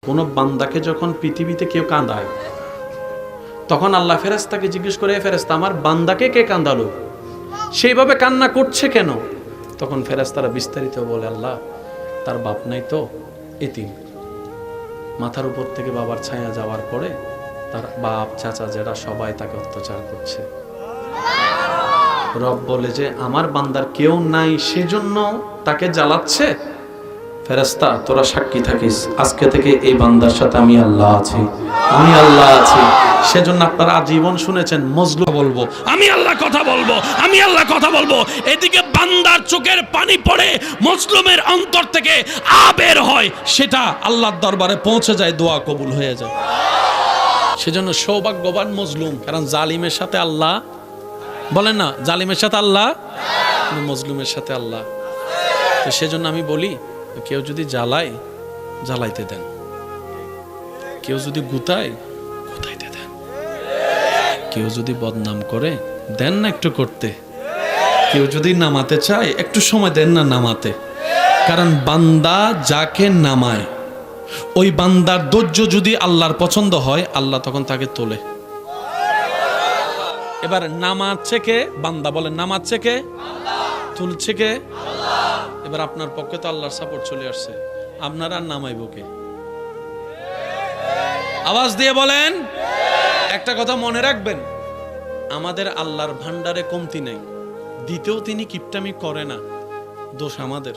কোন বান্দাকে যখন পৃথিবীতে কেউ কাঁদায়, তখন আল্লাহ ফেরেশতাকে জিজ্ঞেস করে, ফেরেশতা আমার বান্দাকে কে কাঁদালো, সেইভাবে কান্না করছে কেন? তখন ফেরেশতারা বিস্তারিত বলে, আল্লাহ তার বাপ নাই তো, এতিম, মাথার উপর থেকে বাবার ছায়া যাওয়ার পরে তার বাপ চাচা যারা সবাই তাকে অত্যাচার করছে। রব বলে যে আমার বান্দার কেউ নাই, সেজন্য তাকে জ্বালাচ্ছে। ফেরেশতা তোরা সাক্ষী থাকিস, আজকে থেকে এই বান্দার সাথে আমি আল্লাহ আছি, আমি আল্লাহ আছি। সেজন্য আপনারা আজীবন শুনেছেন মজলুম বলবো, আমি আল্লাহ কথা বলবো, আমি আল্লাহ কথা বলবো। এদিকে বান্দার চোখের পানি পড়ে, মজলুমের অন্তর থেকে আবের হয়, সেটা আল্লাহর দরবারে পৌঁছে যায়, দোয়া কবুল হয়ে যায়। সেজন্য সৌভাগ্যবান মজলুম, কারণ জালিমের সাথে আল্লাহ, বলেন না জালিমের সাথে আল্লাহ, মজলুমের সাথে আল্লাহ। তো সেজন্য আমি বলি, কেউ যদি জ্বালায় জ্বালাইতে দেন, কেউ যদি গুতায় গুতাইতে দেন, কেউ যদি বদনাম করে দেন না একটু করতে, কেউ যদি নামাতে চায় একটু সময় দেন না নামাতে। কারণ বান্দা যাকে নামায়, ওই বান্দার ধৈর্য যদি আল্লাহর পছন্দ হয়, আল্লাহ তখন তাকে তোলে। এবার নামাচ্ছে কে? বান্দা। বলেন নামাচ্ছে কে? তুলছে কে? এবার আপনার পক্ষে তো আল্লাহর সাপোর্ট চলে আসছে, আপনার আর নামাইব কে? আওয়াজ দিয়ে বলেন। একটা কথা মনে রাখবেন, আমাদের আল্লাহর ভান্ডারে কমতি নাই, দিতেও তিনি কিপটামি করে না। দোষ আমাদের,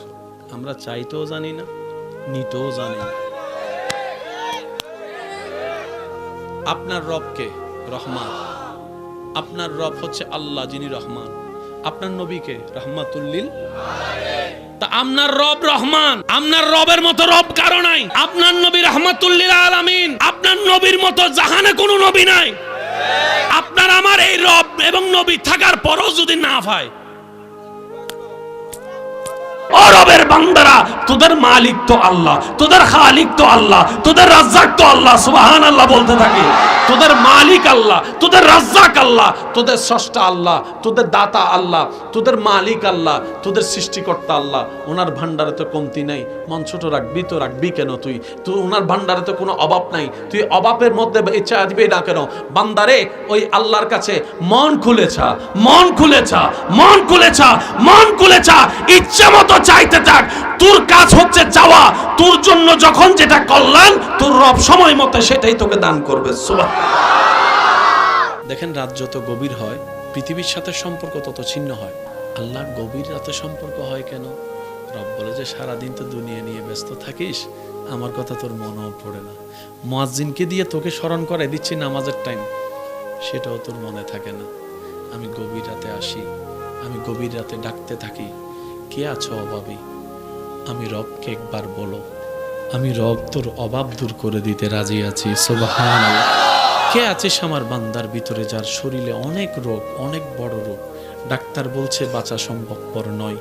আমরা চাইতেও জানি না, নিতেও জানি না। আপনার রবকে রহমান, আপনার রব হচ্ছে আল্লাহ যিনি রহমান, আপনার নবীকে রহমাতুল্লিল। তা আপনার রব রহমান, আপনার রবের মতো রব কারো নাই। আপনার নবী রহমাতুল্লিল আলামিন, আপনার নবীর মতো জাহানে কোনো নবী নাই। আপনার আমার এই রব এবং নবী থাকার পরও যদি না পায়, ও রবের বান্দারা, তোদের মালিক তো আল্লাহ, তোদের খালিক তো আল্লাহ, তোদের রাজ্জাক তো আল্লাহ, সুবহানাল্লাহ বলতে থাকে। তোদের মালিক আল্লাহ, তোদের রাজ্জাক আল্লাহ, তোদের স্রষ্টা আল্লাহ, তোদের দাতা আল্লাহ, তোদের মালিক আল্লাহ, তোদের সৃষ্টিকর্তা আল্লাহ। ওনার ভান্ডারে তো কমতি নাই, মন ছোট রাখবি তো রাখবি কেন তুই? তুই ওনার ভান্ডারে তো কোনো অভাব নাই, তুই অভাবের মধ্যে ইচ্ছা দিবি না কেন? বান্দারে ওই আল্লাহর কাছে মন খুলেছা, মন খুলেছা, মন খুলেছা, মন খুলেছা, ইচ্ছা মতো চাইতে থাক। তোর কাজ হচ্ছে চাওয়া, তোর জন্য যখন যেটা কল্যাণ, তোর রব সময় মতো সেটাই তোকে দান করবে। দেখেন, রাত যত গভীর হয়, পৃথিবীর সাথে সম্পর্ক তত ছিন্ন হয়। আল্লাহ গভীর রাতে সম্পর্ক হয় কেন? রব বলে যে সারাদিন তো দুনিয়া নিয়ে ব্যস্ত থাকিস, আমার কথা তোর মনেও পড়ে না। মুয়াজ্জিনকে দিয়ে তোকে স্মরণ করাই দিচ্ছি নামাজের টাইম, সেটাও তোর মনে থাকে না। আমি গভীর রাতে আসি, আমি গভীর রাতে ডাকতে থাকি, কে আছো অভাবী? আমি রবকে একবার বলো, আমি রব তোর অভাব দূর করে দিতে রাজি আছি। সুবহানাল্লাহ। কে আছিস আমার বান্দার ভিতরে যার শরীরে অনেক রোগ, অনেক বড় রোগ, ডাক্তার বলছে বাঁচা সম্ভবপর নয়,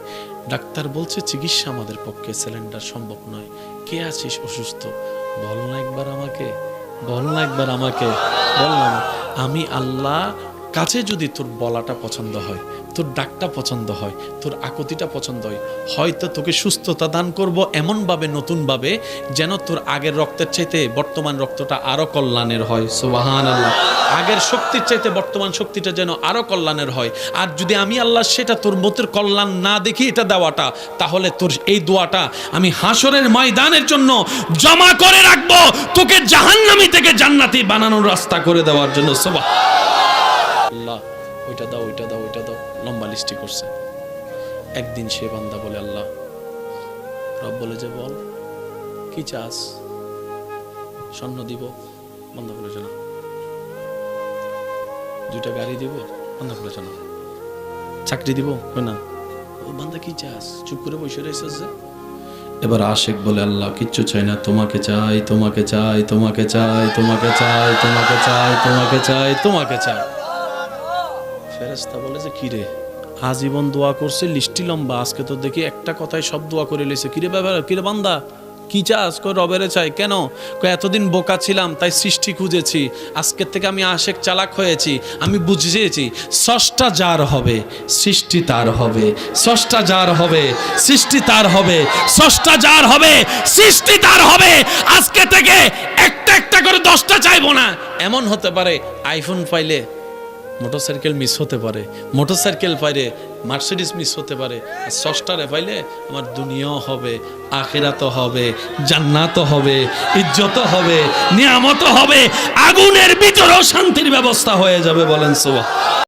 ডাক্তার বলছে চিকিৎসা আমাদের পক্ষে সিলিন্ডার সম্ভব নয়। কে আছিস অসুস্থ? বল না একবার আমাকে, বল না একবার আমাকে, বল না। আমি আল্লাহ কাছে যদি তোর বলাটা পছন্দ হয়, তোর ডাকটা পছন্দ হয়, তোর আকুতিটা পছন্দ হয়, হয়তো তোকে সুস্থতা দান করব এমনভাবে, নতুনভাবে, যেন তোর আগের রক্তের চাইতে বর্তমান রক্তটা আরো কল্যাণের হয়। সুবহানাল্লাহ। আগের শক্তির চাইতে বর্তমান শক্তিটা যেন আরো কল্যাণের হয়। আর যদি আমি আল্লাহ সেটা তোর মতের কল্যাণ না দেখি এটা দেওয়াটা, তাহলে তোর এই দোয়াটা আমি হাসরের ময়দানের জন্য জমা করে রাখবো, তোকে জাহান্নামী থেকে জান্নাতি বানানোর রাস্তা করে দেওয়ার জন্য। সুবহানাল্লাহ। ওইটা দাও, ওইটা দাও, ওইটা দাও, লম্বা লিস্টি করছে। একদিন সে বান্দা বলে, আল্লাহ, রব বলে যে বল কি চাস? স্বর্ণ দিব? বন্ধ করে জানা। দুইটা গাড়ি দিব? বন্ধ করে জানা। চাকরি দিব? না। ও বান্দা কি চাস? চুপ করে বসে রয়েছে যে। এবার আশেক বলে, আল্লাহ কিচ্ছু চাই না, তোমাকে চাই, তোমাকে চাই, তোমাকে চাই, তোমাকে চাই, তোমাকে চাই, তোমাকে চাই, তোমাকে চাই। ফেরেশতা বলে যে কিরে, আজীবন দোয়া করছে, লিস্টি লম্বা, আজকে তো দেখি একটা কথায় সব দোয়া করে লেছে। কিরে ব্যাপার, কিরে বান্দা কি চাস? কই রবেরে চাই। কেন? কই এতদিন বোকা ছিলাম তাই সৃষ্টি খুঁজেছি, আজকের থেকে আমি আশেক চালাক হয়েছি, আমি বুঝিয়েছি স্রষ্টা যার হবে সৃষ্টি তার হবে, স্রষ্টা যার হবে সৃষ্টি তার হবে, স্রষ্টা যার হবে সৃষ্টি তার হবে। আজকে থেকে একটা একটা করে 10টা চাইবো না। এমন হতে পারে আইফোন পাইলে মোটরসাইকেল মিস হতে পারে, মোটরসাইকেল পাইলে মার্সিডিস মিস হতে পারে, আর স্রষ্টারে পাইলে আমার দুনিয়াও হবে, আখিরাতও হবে, জান্নাতও হবে, ইজ্জতও হবে, নিয়ামতও হবে, আগুনের ভিতরেও শান্তির ব্যবস্থা হয়ে যাবে। বলেন সুবহান।